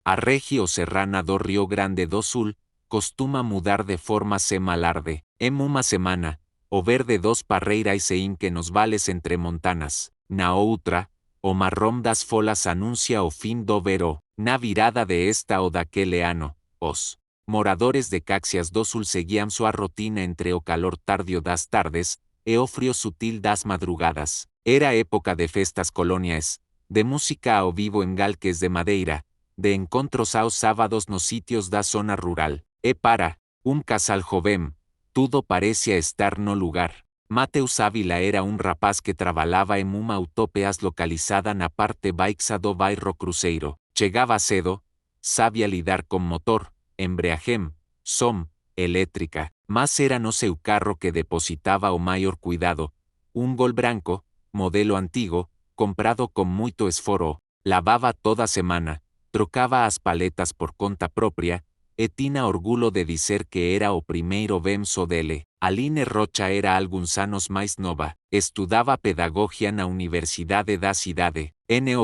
A Regio Serrana do Rio Grande do Sul, costuma mudar de forma semalarde, em uma semana, o verde dos parreirais e im que nos vales entre montanas, na outra, o marrom das folas anuncia o fin do veró, na virada de esta o daquele ano, os moradores de Caxias do Sul seguían sua rotina entre o calor tardio das tardes e o frío sutil das madrugadas. Era época de festas coloniais, de música ao vivo en galques de madeira, de encontros aos sábados nos sitios da zona rural, e para casal jovem, tudo parecia estar no lugar. Mateus Ávila era un rapaz que trabalhava em uma autopeas localizada na parte baixa do bairro Cruzeiro. Chegava cedo, sabia lidar com motor, embreagem, som, elétrica, mas era no seu carro que depositava o maior cuidado. Un Gol branco, modelo antigo, comprado com muito esforo, lavava toda semana, trocava as paletas por conta própria, e tinha orgulho de dizer que era o primeiro benzo dele. Aline Rocha era alguns anos mais nova, estudava pedagogia na Universidade da cidade,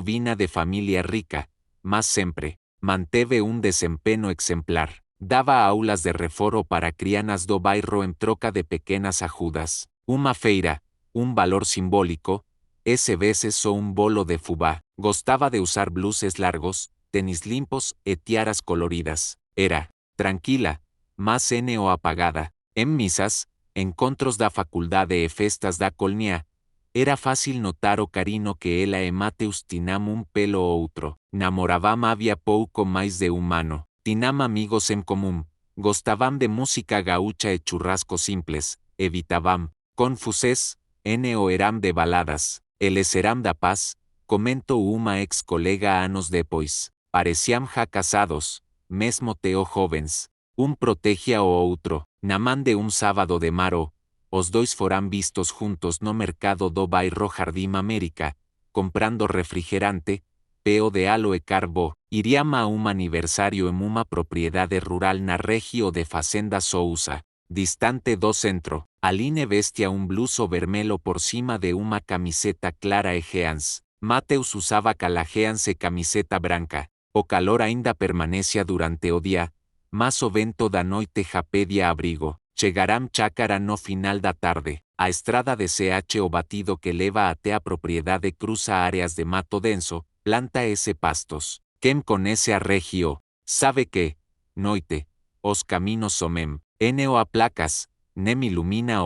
vinha de família rica, mas sempre manteve um desempenho exemplar. Dava aulas de reforço para crianças do bairro em troca de pequenas ajudas. Uma feira, um valor simbólico, esse vezes só um bolo de fubá. Gostava de usar bluses largos, tênis limpos e tiaras coloridas. Era tranquila, mas apagada. Em missas, encontros da faculdade e festas da colnia, era fácil notar o carinho que ela e Mateus tinham um pelo outro. Namoravam havia pouco mais de um ano. Tinham amigos em comum, gostavam de música gaúcha e churrasco simples, evitavam, confuses, eram de baladas. Eles eram da paz, comentou uma ex-colega anos depois. Pareciam já casados, mesmo teo jovens. Um protegia o outro. Na man de sábado de maro, os dois foram vistos juntos no mercado do bairro Jardim América, comprando refrigerante, peo de alo e carbo. Iriam a aniversário em uma propriedade rural na região de Fazenda Sousa, distante do centro. Aline vestia um bluso vermelho por cima de uma camiseta clara e jeans. Mateus usava calajeans e camiseta branca. O calor ainda permanecia durante o dia, mas o vento da noite já pedia abrigo. Chegarán chácara no final da tarde. A estrada de CH o batido que leva até a propriedade cruza áreas de mato denso, planta e pastos. Quem conhece a regio, sabe que, noite, os caminos somem, a placas, nem ilumina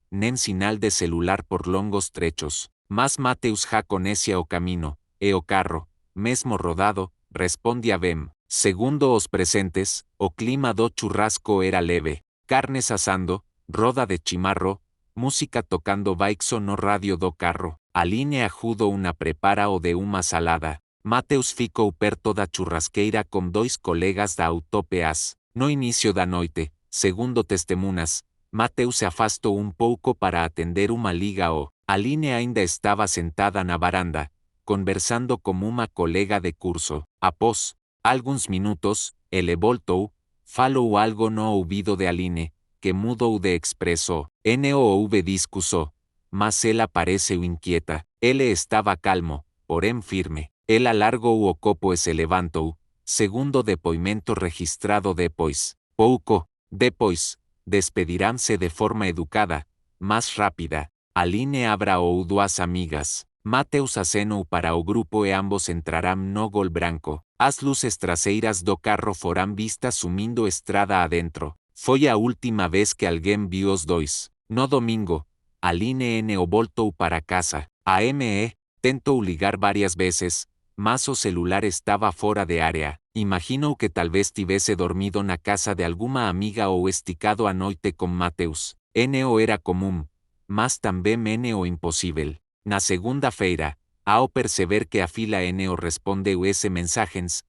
nem sinal de celular por longos trechos. Mas Mateus já conhece o camino, e o carro, mesmo rodado, responde a bem. Segundo os presentes, o clima do churrasco era leve, carnes asando, roda de chimarro, música tocando baixo no radio do carro. Aline ajudo una prepara o de uma salada. Mateus ficou perto da churrasqueira com dois colegas da autopeas. No início da noite, segundo testemunhas, Mateus se afastou um pouco para atender uma liga o. Aline ainda estava sentada na varanda, conversando com uma colega de curso. Após alguns minutos, ele voltou, falou algo no ouvido de Aline, que mudou de expresso. Houve discussão, mas ela pareceu inquieta. Ele estava calmo, porém firme. Ela largou o copo e se levantou, segundo depoimento registrado depois. Pouco depois, despedirão-se de forma educada, mas rápida. Aline abraou duas amigas. Mateus acenou para o grupo e ambos entrarão no Gol branco. As luzes traseiras do carro foram vistas sumindo estrada adentro. Foi a última vez que alguém viu os dois. No domingo, Aline voltou para casa. A ME tentou ligar várias vezes, mas o celular estava fora de área. Imaginou que talvez tivesse dormido na casa de alguma amiga ou esticado a noite com Mateus. Era comum, mas também impossível. Na segunda-feira, ao perceber que a fila respondeu esse mensagens,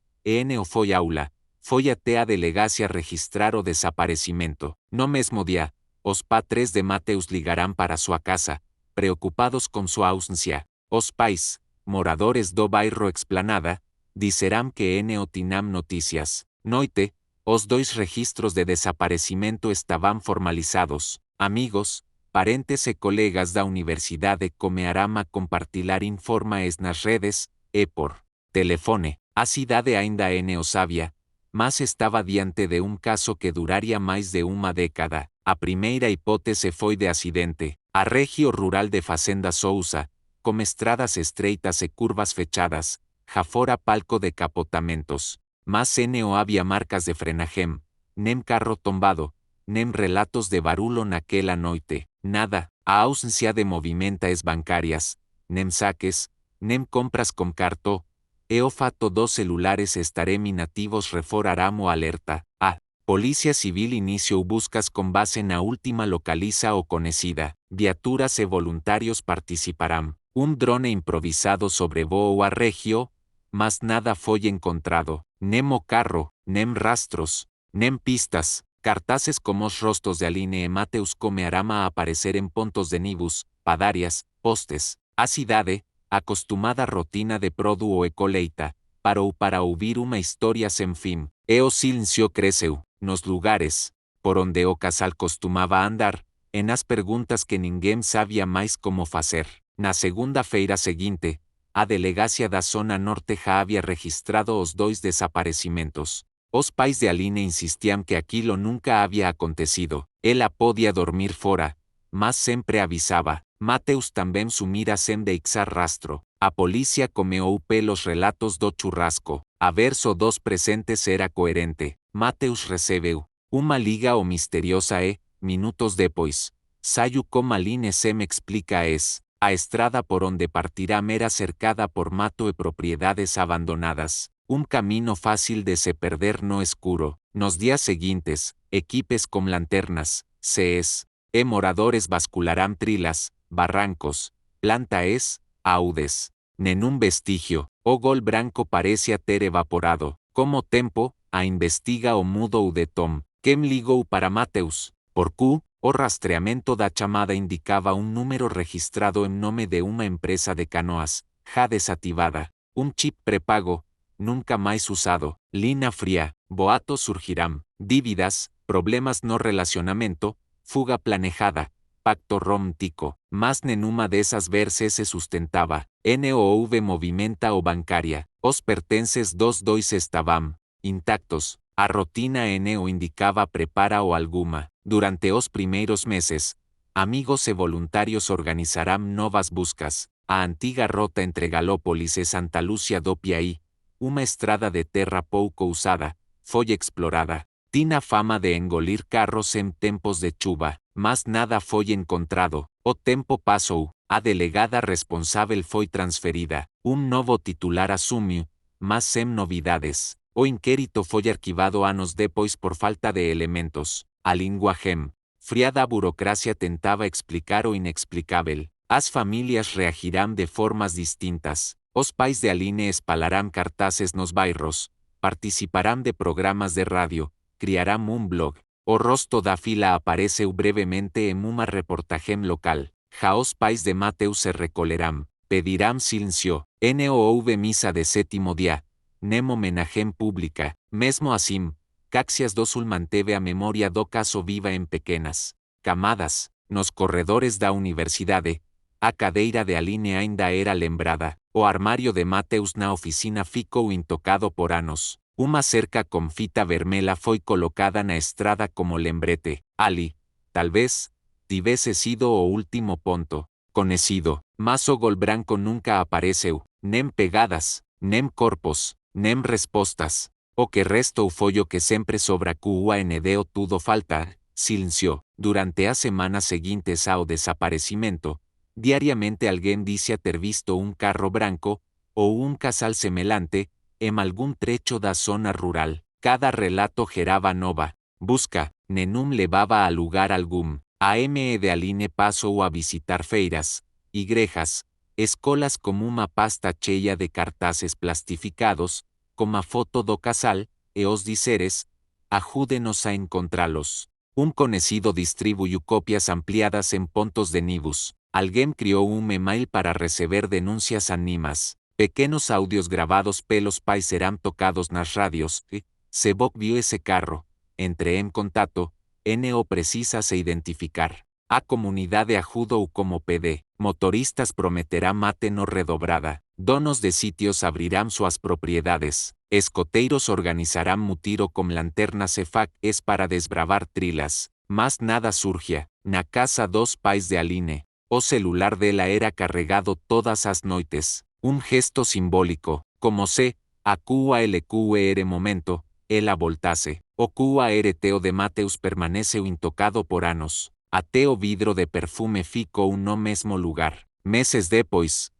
foi aula. Foi até a delegacia registrar o desaparecimento. No mesmo dia, os padres de Mateus ligarão para sua casa, preocupados com sua ausência. Os pais, moradores do bairro Explanada, disserão que tinham notícias. Noite, os dois registros de desaparecimento estavam formalizados. Amigos, parentes e colegas da universidade comearão a compartilhar informes nas redes e por telefone. A cidade ainda é neosávia, mas estava diante de um caso que duraria mais de uma década. A primeira hipótese foi de acidente. A regio rural de Fazenda Sousa, com estradas estreitas e curvas fechadas, já fora palco de capotamentos. Mas não havia marcas de frenagem, nem carro tombado, nem relatos de barulho naquela noite. Nada. A ausência de movimentas bancárias, nem saques, nem compras com cartão. E o fato dos celulares estarem inativos reforçará o alerta. A Polícia Civil iniciou buscas com base na última localiza ou conhecida. Viaturas e voluntários participarão. Um drone improvisado sobrevoou a regio, mas nada foi encontrado. Nem o carro, nem rastros, nem pistas. Cartazes como os rostos de Aline e Mateus começaram a aparecer em pontos de ônibus, padarias, postes. A cidade, acostumada rotina de produto e colheita, parou para ouvir uma história sem fim. E o silêncio cresceu, nos lugares, por onde o casal costumava andar, e nas perguntas que ninguém sabia mais como fazer. Na segunda-feira seguinte, a delegacia da Zona Norte já havia registrado os 2 desaparecimentos. Os pais de Aline insistiam que aquilo nunca havia acontecido. Ela podia dormir fora, mas sempre avisava. Mateus também sumira sem deixar rastro. A polícia comeou pelos relatos do churrasco. A verso dos presentes era coerente. Mateus recebeu uma liga ou misteriosa e, minutos depois, saiu como Aline se me explica es. A estrada por onde partirá era cercada por mato e propriedades abandonadas. Um caminho fácil de se perder no escuro. Nos dias seguintes, equipes com lanternas, CEs, e moradores bascularán trilas, barrancos, plantaes, audes. Nenhum vestigio. O gol branco parecia ter evaporado. Como tempo, a investiga o mudou de tom. Quem ligou para Mateus? Por Q, o rastreamento da chamada indicava um número registrado em nome de uma empresa de canoas, já desativada. Um chip pré-pago, nunca mais usado. Lina fría. Boatos surgirán. Dívidas, problemas no relacionamento, fuga planejada, pacto romántico. Mas nenhuma dessas versas se sustentava. NOV movimenta o bancaria. Os pertences dos dois estavam intactos. A rotina NO indicava prepara ou alguma. Durante os primeiros meses, amigos e voluntários organizarão novas buscas. A antiga rota entre Galópolis e Santa Lúcia do Piauí, uma estrada de terra pouco usada, foi explorada. Tinha fama de engolir carros em tempos de chuva, mas nada foi encontrado. O tempo passou. A delegada responsável foi transferida. Um novo titular assumiu, mas sem novidades. O inquérito foi arquivado anos depois por falta de elementos. A linguagem fria da burocracia tentava explicar o inexplicável. As famílias reagirão de formas distintas. Os pais de Aline espalharão cartazes nos bairros, participarão de programas de rádio, criarão um blog. O rosto da fila apareceu brevemente em uma reportagem local. Já os pais de Mateus se recolherão, pedirão silêncio. No houve missa de sétimo dia, nem homenagem pública. Mesmo assim, Caxias do Sul manteve a memória do caso viva em pequenas camadas. Nos corredores da universidade, a cadeira de Aline ainda era lembrada. O armário de Mateus na oficina ficou intocado por anos. Uma cerca com fita vermelha foi colocada na estrada como lembrete. Ali, talvez, tivesse sido o último ponto conhecido, mas o gol branco nunca apareceu. Nem pegadas, nem corpos, nem respostas. O que restou foi o que sempre sobra QANDO tudo falta, silêncio. Durante as semanas seguintes ao desaparecimento, diariamente alguém dizia ter visto um carro branco, ou um casal semelhante, em algum trecho da zona rural. Cada relato gerava nova busca. Nenhum levava a lugar algum. A ME de Aline passou a visitar feiras, igrejas, escolas como uma pasta cheia de cartazes plastificados, com a foto do casal, e os dizeres, ajúdenos a encontrá-los. Um conhecido distribuiu cópias ampliadas em pontos de ônibus. Alguém criou um e-mail para receber denúncias anónimas. Pequenos áudios gravados pelos pais serão tocados nas rádios. Se Bob viu esse carro, entre em contato, NO precisa se identificar. A comunidade ajudou como PD, motoristas prometerá mate no redobrada, donos de sitios abrirán suas propriedades, escoteiros organizarán mutiro com lanternas e es para desbravar trilas, mas nada surgia, na casa dos pais de Aline, o celular dela era carregado todas as noites, gesto simbólico, como se, a QALQER momento, ela voltase, o QARTO de Mateus permaneceu intocado por anos. Ateo vidro de perfume ficou no mesmo lugar. Meses depois,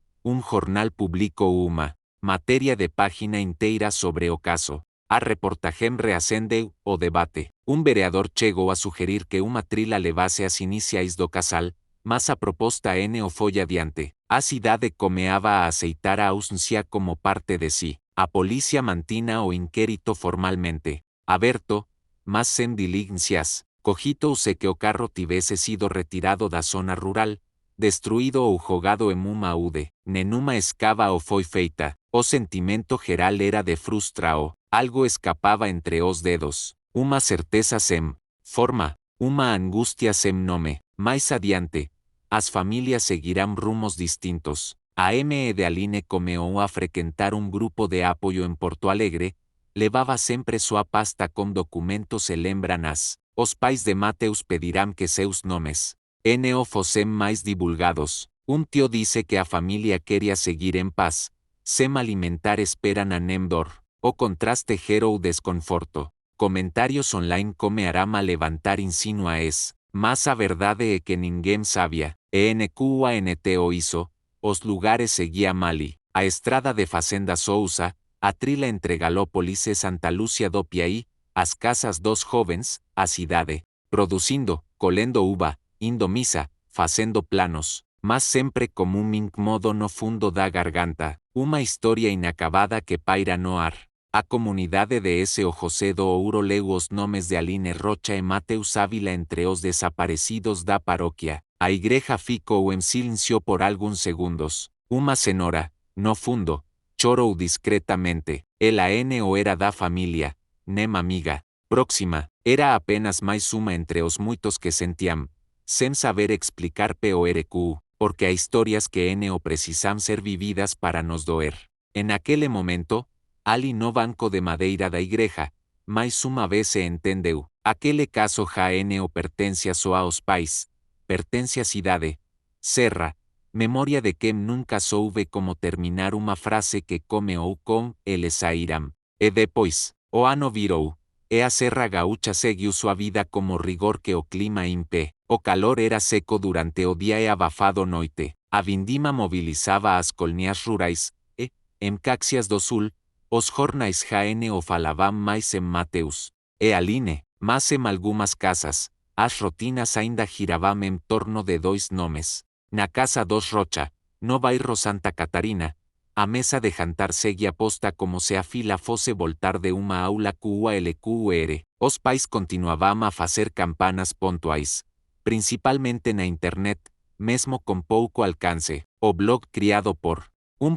jornal publicou uma matéria de página inteira sobre o caso. A reportagem reacendeu o debate. Vereador chegou a sugerir que uma trila levase as iniciais do casal, mas a proposta N o foi adiante. A cidade comeava a aceitar a ausência como parte de si. A polícia mantina o inquérito formalmente aberto, mas sem diligências. Cogitouse que o carro tivese sido retirado da zona rural, destruído ou jogado en uma ude, nenhuma escava o foi feita, o sentimento geral era de frustrao, algo escapava entre os dedos, uma certeza sem forma, uma angústia sem nome, mais adiante, as famílias seguirán rumos distintos. A M.E. de Aline começou a frequentar grupo de apoio em Porto Alegre, levava sempre sua pasta com documentos e lembranças. Os pais de Mateus pedirán que seus nomes no fossem mais divulgados. Tío dice que a familia queria seguir en paz, sem alimentar esperan a Nemdor. O contraste gerou desconforto. Comentarios online comearán a levantar insinuaes, mas a verdade é que ninguém sabia. NQANTO hizo, os lugares seguía mali. A estrada de Fazenda Sousa, a trila entre Galópolis e Santa Lúcia do Piauí, as casas dos jovens, a cidade, produzindo, colendo uva, indo misa, fazendo planos, mas sempre como incômodo no fundo da garganta, uma história inacabada que paira no ar. A comunidade de S.O. José do Ouro leu os nomes de Aline Rocha e Mateus Ávila entre os desaparecidos da paróquia. A igreja ficou em silêncio por alguns segundos. Uma senhora, no fundo, chorou discretamente. Ela N.O. era da família, nem amiga próxima, era apenas mais uma entre os muitos que sentiam, sem saber explicar PORQ, porque há histórias que N.O. precisam ser vividas para nos doer. En aquele momento, ali no banco de madeira da igreja, mais uma vez se entendeu, aquele caso já N.O. pertence só aos pais, pertence à cidade, serra, memória de quem nunca soube como terminar uma frase que começou com eles sairão, e depois, o ano virou, e a Serra Gaúcha seguiu sua vida como rigor que o clima impé. O calor era seco durante o dia e abafado noite. A vindima mobilizava as colnias rurais, e, em Caxias do Sul, os jornais já N.O. falavam mais em Mateus e Aline, mas em algumas casas, as rotinas ainda giravam em torno de dois nomes. Na casa dos Rocha, no bairro Santa Catarina, a mesa de jantar seguia posta como se a fila fosse voltar de uma aula QALQR. Os pais continuavam a fazer campanas pontuais, principalmente na internet, mesmo com pouco alcance. O blog criado por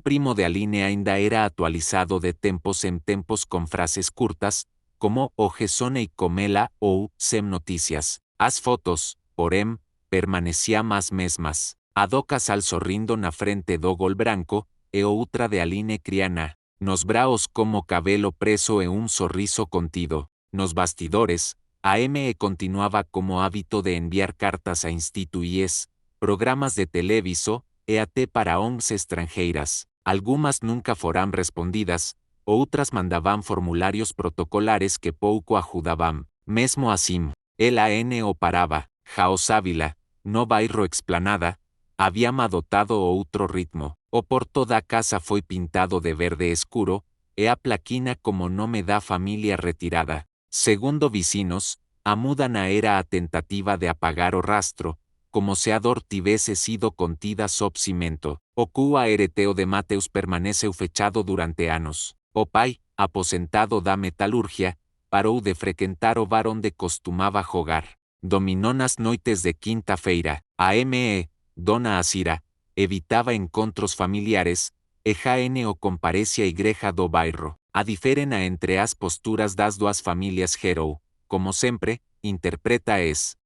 primo de Aline ainda era atualizado de tempos em tempos com frases curtas, como o Gesone e Comela ou Sem Noticias. As fotos, porém, permaneciam as mesmas. A do casal sorrindo na frente do gol branco, e outra de Aline Criana, nos braos como cabelo preso e sorriso contido. Nos bastidores, a M.E. continuava como hábito de enviar cartas a instituíes, programas de televiso, e até para ONGs estrangeiras. Algumas nunca foram respondidas, outras mandavam formulários protocolares que pouco ajudavam. Mesmo assim, ela N.O. parava, Jaos Ávila, no bairro Explanada, habíam adotado outro ritmo. O porto da casa foi pintado de verde escuro, e a plaquina como nome da família retirada. Segundo vecinos, a mudança era a tentativa de apagar o rastro, como se a dor tivesse sido contida sob cimento. O QARTO de Mateus permaneceu fechado durante anos. O pai, aposentado da metalurgia, parou de frequentar o bar onde costumava jogar. Dominou nas noites de quinta-feira. A M.E., Dona Asira, evitava encontros familiares, e já N.O. comparece à igreja do bairro. A diferença entre as posturas das duas famílias gerou, como sempre, interpreta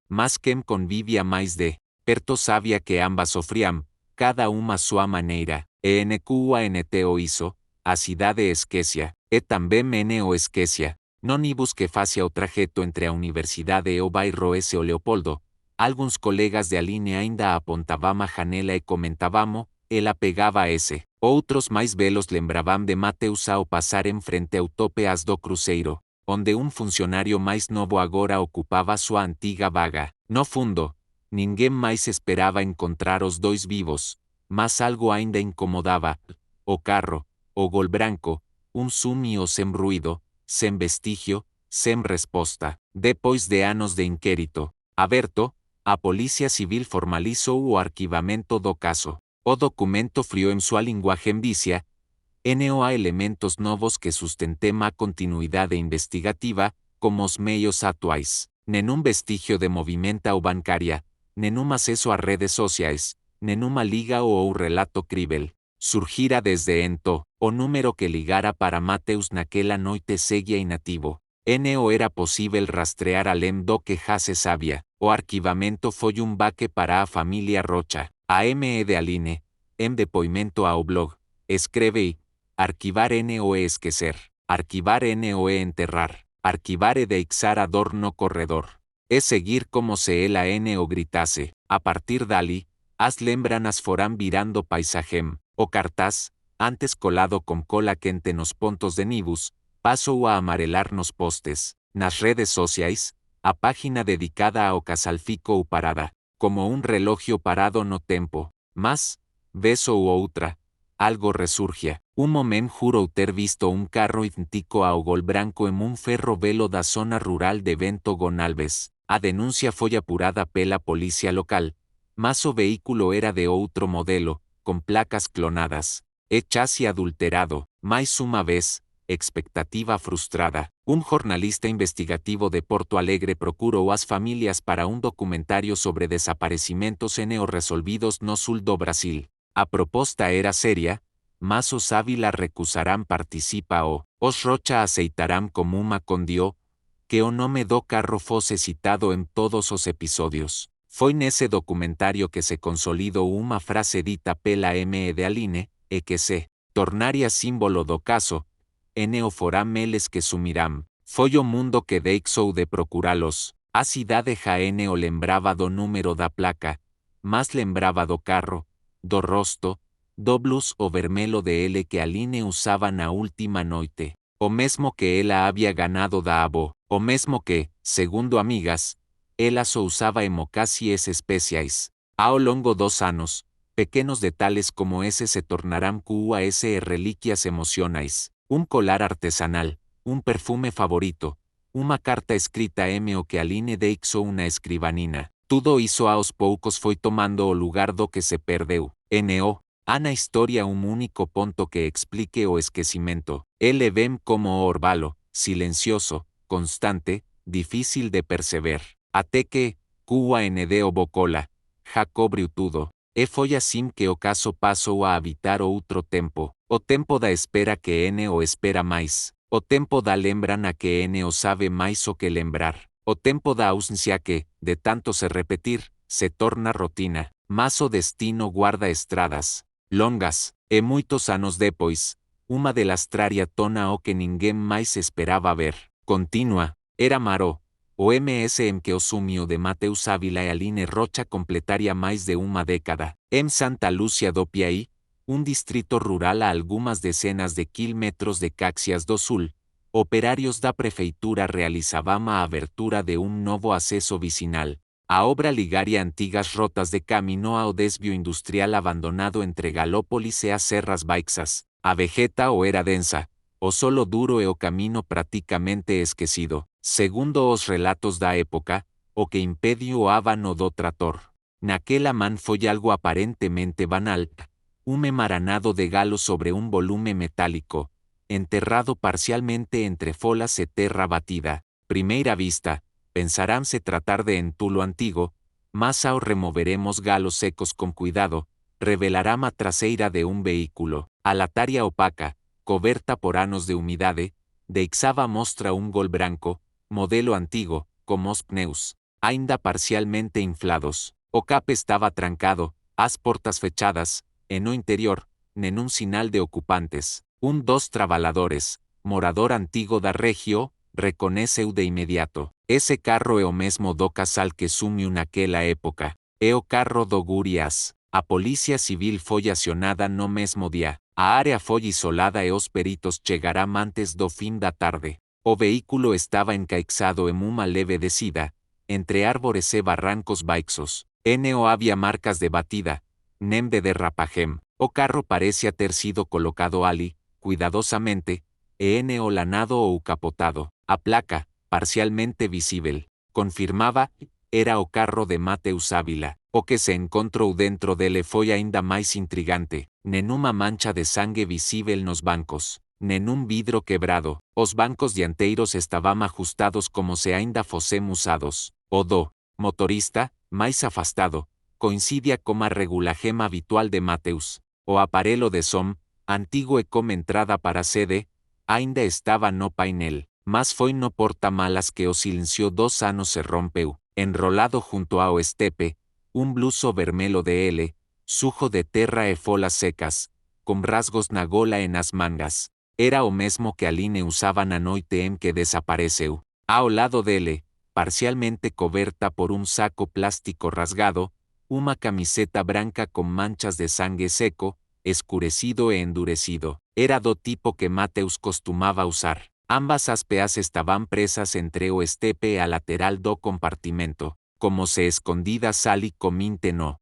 mas quem convivia mais de perto sabia que ambas sofriam, cada uma sua maneira, e NQANT o hizo, a cidade Esquecia, e também mene o Esquecia, non ibus que facia o trajeto entre a Universidade e o bairro S. o Leopoldo. Alguns colegas de Aline ainda apontavam a janela e comentávamo, ela pegava a esse. Outros mais velos lembravam de Mateus ao passar em frente ao tope as do Cruzeiro, onde um funcionário mais novo agora ocupava sua antiga vaga. No fundo, ninguém mais esperava encontrar os dois vivos, mas algo ainda incomodava. O carro, o gol branco, sumio sem ruído, sem vestigio, sem resposta. Depois de anos de inquérito aberto, a Polícia Civil formalizou o arquivamento do caso. O documento frio em sua linguagem dizia: "No há elementos novos que sustentem a continuidade investigativa, como os meios atuais. Nenhum vestigio de movimento ou bancária, nenhum acesso a redes sociais, nenhuma liga ou relato crível. Surgira desde ento, o número que ligara para Mateus naquela noite seguia inativo. No era possível rastrear além do que já se sabia. O arquivamento foi baque para a família Rocha. A ME de Aline, em depoimento ao blog, escreve: arquivar no é esquecer, arquivar no é enterrar, arquivar é deixar a dor no corredor. É seguir como se ela no gritase. A partir dali, as lembranas foram virando paisagem. O cartaz, antes colado com cola quente nos pontos de nibus, passou a amarelar nos postes. Nas redes sociais, a página dedicada ao casal ficou parada, como relógio parado no tempo. Mas, vez ou outra, algo resurgia. Momento jurou ter visto carro idêntico ao gol branco em ferrovelo da zona rural de Bento Gonçalves. A denúncia foi apurada pela polícia local, mas o veículo era de outro modelo, com placas clonadas. E chasis adulterado. Mais uma vez, expectativa frustrada. Jornalista investigativo de Porto Alegre procurou as famílias para documentário sobre desaparecimentos resolvidos no sul do Brasil. A proposta era séria, mas os Ávila recusarán participa os Rocha aceitarán como uma condió, que o nome do carro fosse citado em todos os episodios. Foi nesse documentário que se consolidou uma frase dita pela ME de Aline, e que se tornaria símbolo do caso: no foram eles que sumirán. Foi o mundo que deixou de procurá-los. A cidade já o lembrava do número da placa, mas lembrava do carro, do rosto, do blues o vermelho de ele que Aline usava na última noite. O mesmo que ela havia ganado da avó. O mesmo que, segundo amigas, ela só usava mocassies especiais. Ao longo dos anos, pequenos detalhes como ese se tornarán QAS relíquias emocionais. Colar artesanal, perfume favorito, uma carta escrita o que Aline deixou na escrivanina. Tudo isso aos poucos foi tomando o lugar do que se perdeu. Há na história único ponto que explique o esquecimento. Ele vem como o orvalho, silencioso, constante, difícil de perceber. Até que, QAND o bocola, já cobriu tudo. E foi assim que o caso passou a habitar outro tempo. O tempo da espera que o espera mais. O tempo da lembrana que o sabe mais o que lembrar. O tempo da ausência que, de tanto se repetir, se torna rotina. Mas o destino guarda estradas longas, e muitos anos depois, uma delastraria tona o que ninguém mais esperava ver. Continua, era Maró, o MS que o sumio de Mateus Ávila e Aline Rocha completaria mais de uma década. Em Santa Lúcia do Piauí, distrito rural a algumas dezenas de quilômetros de Caxias do Sul, operários da prefeitura realizavam a abertura de novo acesso vicinal. A obra ligaria antigas rotas de camino ao desvio industrial abandonado entre Galópolis e as Serras Baixas. A vegeta o era densa, o solo duro e o camino praticamente esquecido. Segundo os relatos da época, o que impediu o abano do trator. Naquela man foi algo aparentemente banal, emaranado de galo sobre volume metálico, enterrado parcialmente entre folas e terra batida. Primeira vista, pensarán se tratar de entulo antigo, mas ao removeremos galos secos con cuidado, revelará a traseira de vehículo. A lataria opaca, coberta por anos de umidade, deixava mostra gol branco, modelo antigo, como os pneus. ainda parcialmente inflados. O cap estaba trancado, as portas fechadas, en o interior, nenún sinal de ocupantes. Dos trabaladores, morador antigo da regio, reconeceu de inmediato. Ese carro é o mesmo do casal que sumiu naquela época. É o carro do Gurias. A Polícia Civil foi acionada no mesmo día. A área foi isolada e os peritos chegarán antes do fim da tarde. O vehículo estaba encaixado en uma leve descida, entre árvores e barrancos baixos. No había marcas de batida, nem de derrapajem. O carro parecía ter sido colocado ali, cuidadosamente, no lanado ou capotado. A placa, parcialmente visible, confirmaba, era o carro de Mateus Ávila. O que se encontrou dentro dele foi ainda máis intrigante. Nenuma mancha de sangue visible nos bancos, nenún vidro quebrado. Os bancos dianteiros estaban ajustados como se ainda fossem usados. O do motorista, máis afastado, coincidia com a regulajem habitual de Mateus. O aparelho de som, antigo e como entrada para sede, ainda estaba no painel, mas foi no portamalas que o silencio 2 anos se rompeu. Enrolado junto ao estepe, bluso vermelo de L, sujo de terra e folas secas, com rasgos na gola e nas mangas. Era o mesmo que Aline usaba na noite em que desapareceu. Ao lado dele, parcialmente coberta por saco plástico rasgado, uma camiseta branca com manchas de sangue seco, escurecido e endurecido. Era do tipo que Mateus costumaba usar. Ambas as peas estaban presas entre o estepe e a lateral do compartimento, como se escondidas ali cominte no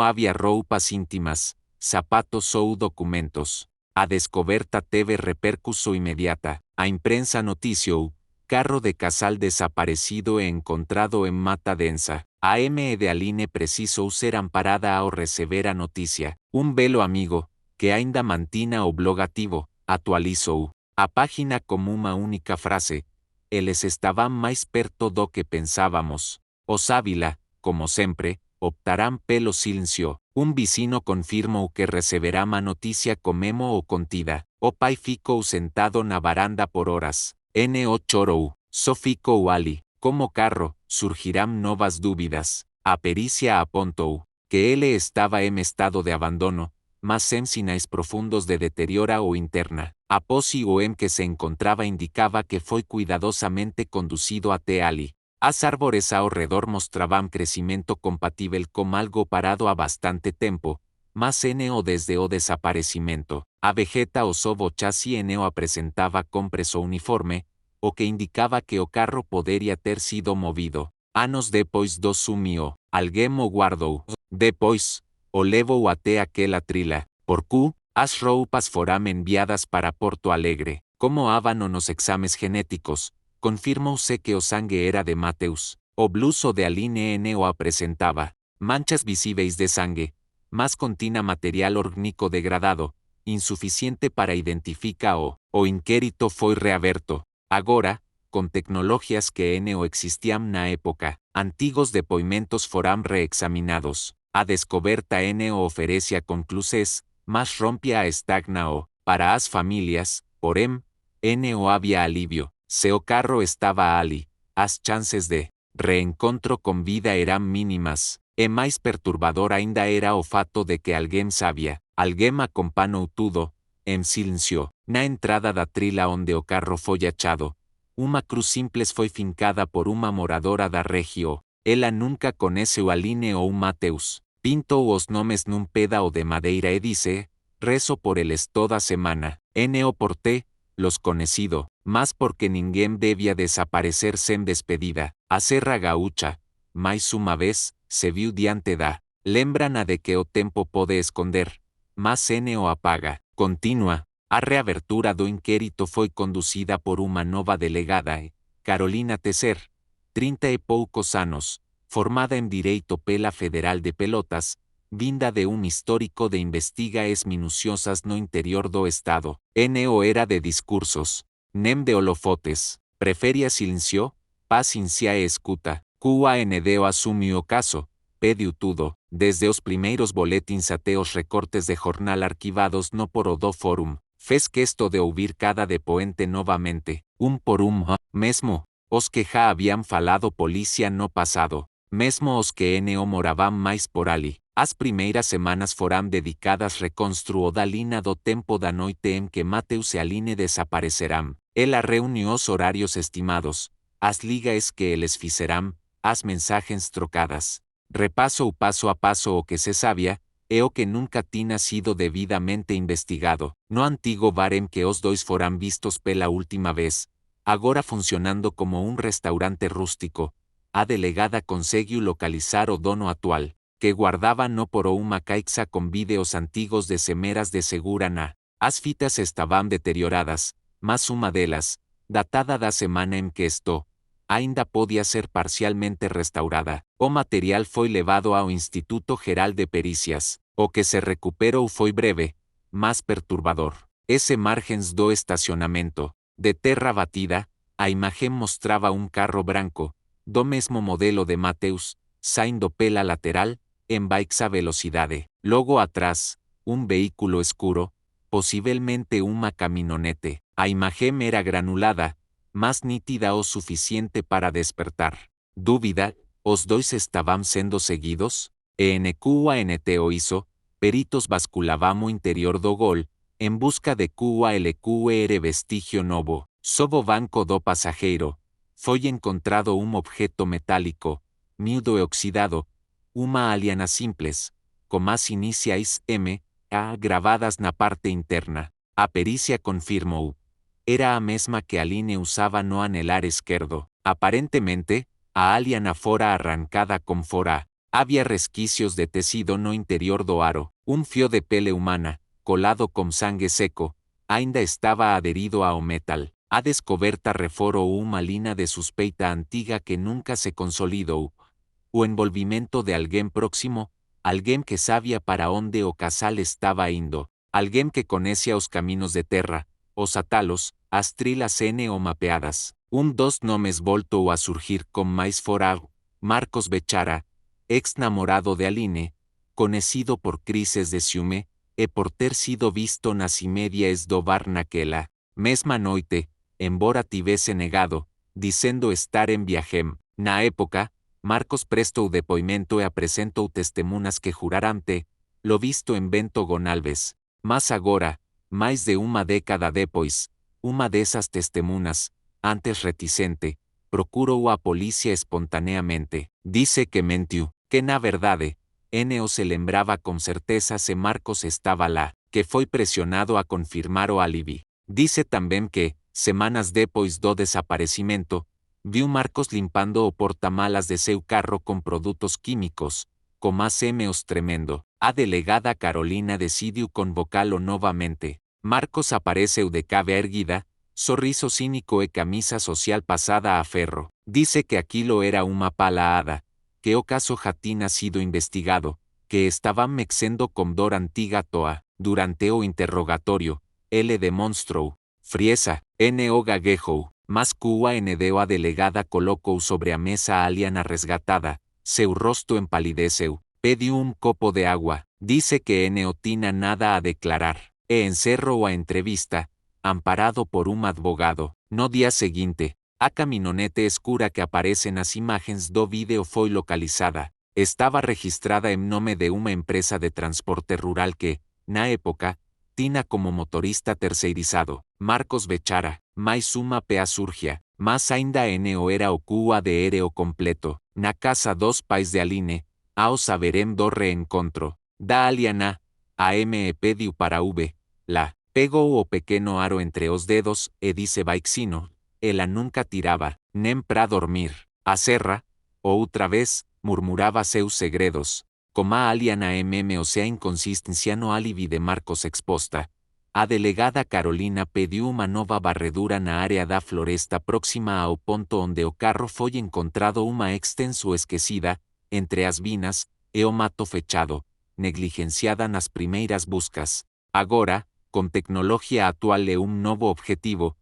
había roupas íntimas, zapatos ou documentos. A descoberta teve repercussão imediata. A imprensa noticiou, carro de casal desaparecido e encontrado en mata densa. A M de Aline precisou ser amparada ao receber a noticia. Velo amigo, que ainda mantina o blog ativo, atualizou a página como uma única frase. Eles estaban máis perto do que pensábamos. Os Ávila, como sempre, optarán pelo silencio. Vicino confirmou que receberá a noticia comemo ou contida. O pai ficou sentado na varanda por horas. No chorou, só ficou ali. Como carro, surgirán novas dúvidas. A perícia apontou que ele estaba en estado de abandono, mas en sinais profundos de deteriora ou interna. A posi o que se encontraba indicaba que foi cuidadosamente conducido até ali. As árvores ao redor mostraban crecimiento compatible com algo parado há bastante tempo, mas no desde o desaparecimento. A vegeta o sobo chassi no apresentava compreso uniforme, o que indicava que o carro poderia ter sido movido. Anos depois do sumio, alguém o guardou. Depois, o levou até aquela trila. Por Q, as roupas foram enviadas para Porto Alegre. Como habano nos exames genéticos, confirmouse que o sangue era de Mateus. O bluso de Aline no apresentaba manchas visíveis de sangue, mas continha material orgânico degradado, insuficiente para identificar o inquérito foi reaberto. Agora, con tecnologías que no existían na época, antigos depoimentos foram reexaminados. A descoberta no oferecia concluses, mas rompia a estagna para as famílias, porém, no había alivio. Se o carro estaba ali, as chances de reencontro con vida eran mínimas. E máis perturbador ainda era o fato de que alguén sabia, alguén acompanou tudo, en silencio, na entrada da trila onde o carro foi achado. Uma cruz simples foi fincada por uma moradora da regio. Ela nunca conheceu Aline ou Mateus. Pintou os nomes nun pedao de madeira e dice, rezo por eles toda semana. No porté, los conhecido, mas porque ninguém debía desaparecer sem despedida. A Serra Gaúcha, mais uma vez, se viu diante da lembrana de que o tempo pode esconder, mas no apaga. Continua. A reabertura do inquérito foi conduzida por uma nova delegada, Carolina Tecer, 30 e poucos anos, formada en Direito pela Federal de Pelotas, vinda de histórico de investigações minuciosas no interior do estado. No era de discursos, nem de holofotes, preferia silencio, paciencia e escuta. QANDO asumiu o caso, pediu tudo, desde os primeiros boletins até os recortes de jornal arquivados no por o do fórum. Fez gesto de ouvir cada depoente novamente, por mesmo, os que já habían falado polícia no passado, mesmo os que no moravam mais por ali. As primeiras semanas foram dedicadas reconstruo da linha do tempo da noite em que Mateus e Aline desaparecerão. Ela reuniu os horários estimados, as ligas que eles fizeram, as mensagens trocadas. Repaso o paso a paso o que se sabia, e o que nunca tinha sido devidamente investigado. No antigo bar em que os dois foram vistos pela última vez, agora funcionando como um restaurante rústico, a delegada conseguiu localizar o dono atual, que guardaba no por uma caixa com vídeos antigos de semeras de Segurana. As fitas estavam deterioradas, mas uma delas, datada da semana em que estou, ainda podia ser parcialmente restaurada. O material foi levado ao Instituto Geral de Perícias. O que se recuperou foi breve, mas perturbador. Esse margens do estacionamento, de terra batida, a imagem mostrava um carro branco, do mesmo modelo de Mateus, saindo pela lateral, em baixa velocidade. Logo atrás, um veículo escuro, possivelmente uma caminhonete. A imagem era granulada, mas nítida o suficiente para despertar dúvida. Os dois estavam sendo seguidos? ENQANT o hizo, peritos basculavam o interior do gol, em busca de QALQR vestigio novo. Sob o banco do passageiro, foi encontrado um objeto metálico, miúdo e oxidado, uma aliena simples, com as iniciais M, A gravadas na parte interna. A perícia confirmou. Era a mesma que Aline usava no anelar esquerdo. Aparentemente, a aliena fora arrancada com fora. Había resquicios de tecido no interior do aro. Un fio de pele humana, colado com sangue seco, ainda estava adherido ao metal. A descoberta reforçou uma linha de suspeita antiga que nunca se consolidou. O envolvimento de alguém próximo, alguém que sabia para onde o casal estava indo, alguém que conhecia os caminhos de terra, os atalos, as trilhas o mapeadas. Dos nomes voltou a surgir com mais fora: Marcos Bechara, ex-namorado de Aline, conhecido por crises de ciúme, e por ter sido visto nas imedias do bar naquela mesma noite, embora tivesse negado, dizendo estar em viagem. Na época, Marcos prestou depoimento e apresentou testemunhas que juraram ter lo visto em Bento Gonalves. Mas agora, mais de uma década depois, uma dessas testemunhas, antes reticente, procurou a polícia espontaneamente. Dice que mentiu, que na verdade, N.O. se lembrava com certeza se Marcos estava lá, que foi pressionado a confirmar o alibi. Dice também que, semanas depois do desaparecimento, viu Marcos limpando o porta-malas de seu carro com produtos químicos, com as M.O.s tremendo. A delegada Carolina decidiu convocá-lo novamente. Marcos apareceu de cabe erguida, sorriso cínico e camisa social pasada a ferro. Dice que aquilo era uma palada, que o caso já tinha sido investigado, que estavam mexendo com dor antiga toa. Durante o interrogatório, ele demonstrou frieza, N.O. gaguejou, mas QANDO a delegada colocou sobre a mesa a aliena resgatada, seu rosto empalideceu, pediu um copo de água, dice que N.O. tinha nada a declarar, e encerrou a entrevista, amparado por um advogado. No dia seguinte, a caminhonete escura que aparece nas imagens do vídeo foi localizada. Estava registrada em nome de uma empresa de transporte rural que, na época, tinha como motorista terceirizado Marcos Bechara, mais uma pea surgia, mas ainda N.O. era o QADR o completo. Na casa dos pais de Aline, ao saberem do reencontro da aliena, a M.E. pediu para V. La pegou o pequeno aro entre os dedos e disse baixinho, ela nunca tirava, nem pra dormir. A serra, outra vez, murmurava seus segredos. Como a aliena o sea inconsistência no alibi de Marcos exposta, a delegada Carolina pediu uma nova varredura na área da floresta próxima ao ponto onde o carro foi encontrado uma extenso esquecida, entre as vinas, e o mato fechado, negligenciada nas primeiras buscas. Agora, com tecnologia atual e um novo objetivo,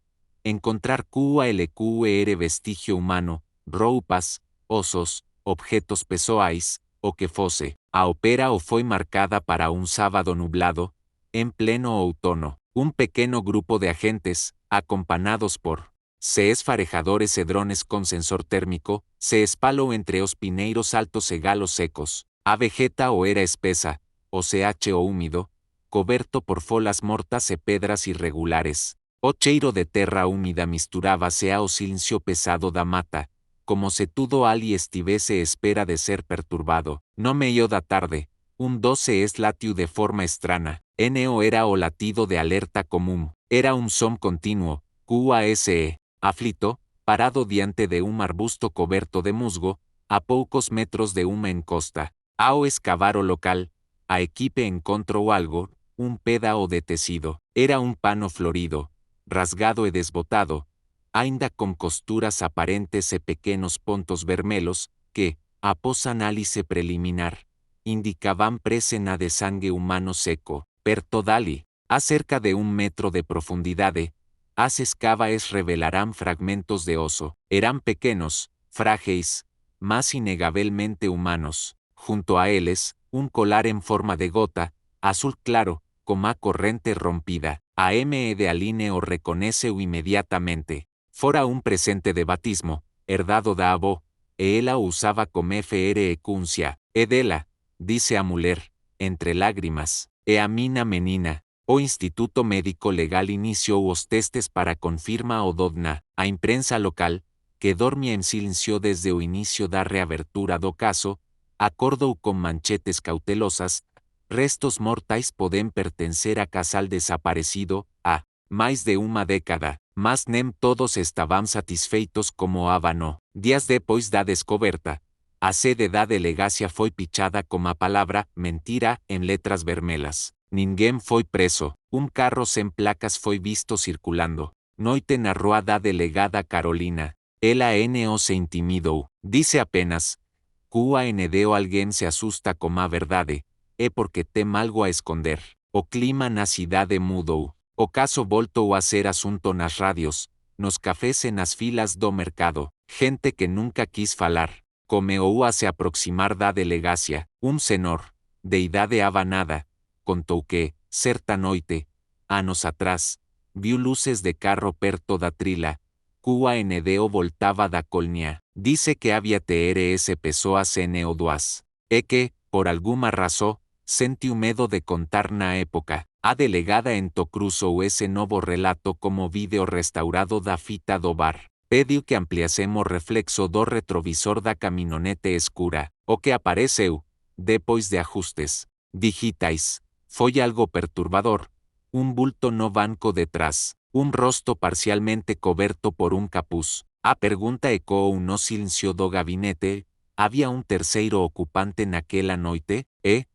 encontrar QALQR vestigio humano, roupas, ossos, objetos pessoais, o que fosse. A ópera o foi marcada para um sábado nublado, em pleno outono. Um pequeno grupo de agentes, acompanhados por se es farejadores cedrones con sensor térmico, se espalo entre os pineiros altos e galos secos, a vegeta o era espesa, o CH o húmido, coberto por folas mortas e pedras irregulares, o cheiro de terra húmida misturábase a o silencio pesado da mata, como se tudo ali estivese espera de ser perturbado, no meio da tarde, un 12 es latiu de forma estrana, NO era o latido de alerta común, era un som continuo, QASE, aflito, parado diante de un arbusto coberto de musgo, a poucos metros de uma encosta, ao escavar o local, a equipe encontrou algo, un peda o de tecido, era un pano florido, rasgado e desbotado, ainda con costuras aparentes e pequenos pontos vermelos, que, após análise preliminar, indicaban presena de sangue humano seco, perto dali, a cerca de 1 metro de profundidade, as escavaes revelarán fragmentos de oso, eran pequenos, frágeis, mas inegavelmente humanos, junto a eles, un colar en forma de gota, azul claro, con a corrente rompida, a M de Aline o reconoce-o inmediatamente, fora un presente de batismo, herdado da avó, e ela o usaba como FR cuncia, e dela, dice a Muller, entre lágrimas, e a mina menina, o Instituto Médico Legal iniciou os testes para confirma o dogna, a imprensa local, que dormia en silencio desde o inicio da reabertura do caso, acordou con manchetes cautelosas, restos mortais poden pertencer a casal desaparecido, a máis de uma década, mas nem todos estaban satisfeitos como Habano. Días depois da descoberta, a sede da delegacia foi pichada como a palavra mentira en letras vermelhas. Ninguén foi preso, un carro sen placas foi visto circulando. Noite na rúa da delegada Carolina. Ela NO se intimidou. Dice apenas, QAND o alguén se asusta como a verdade, é porque tem algo a esconder. O clima na cidade mudou. O caso voltou a ser asunto nas radios, nos cafés e nas filas do mercado. Gente que nunca quis falar, comeou a se aproximar da delegacia. Un senor, de idade avanada, contou que, certa noite, anos atrás, viu luces de carro perto da trila. QAND o voltaba da colnia. Dice que había TRS pessoas NO duas. E que, por alguma razón, sentiu medo de contar na época. A delegada entocruzou ese novo relato como vídeo restaurado da fita do bar. Pediu que ampliásemos reflexo do retrovisor da caminhonete escura. O que apareceu, depois de ajustes digitais, foi algo perturbador. Un bulto no banco detrás, un rosto parcialmente coberto por un capuz. A pergunta ecoou no silencio do gabinete. Había un terceiro ocupante naquela noite?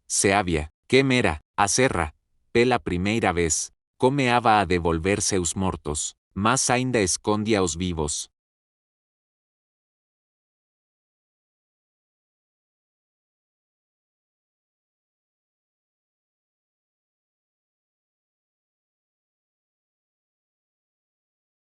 Se había. Quen era? A Serra. Pela primeira vez, comeaba a devolver seus mortos, mas ainda escondia os vivos.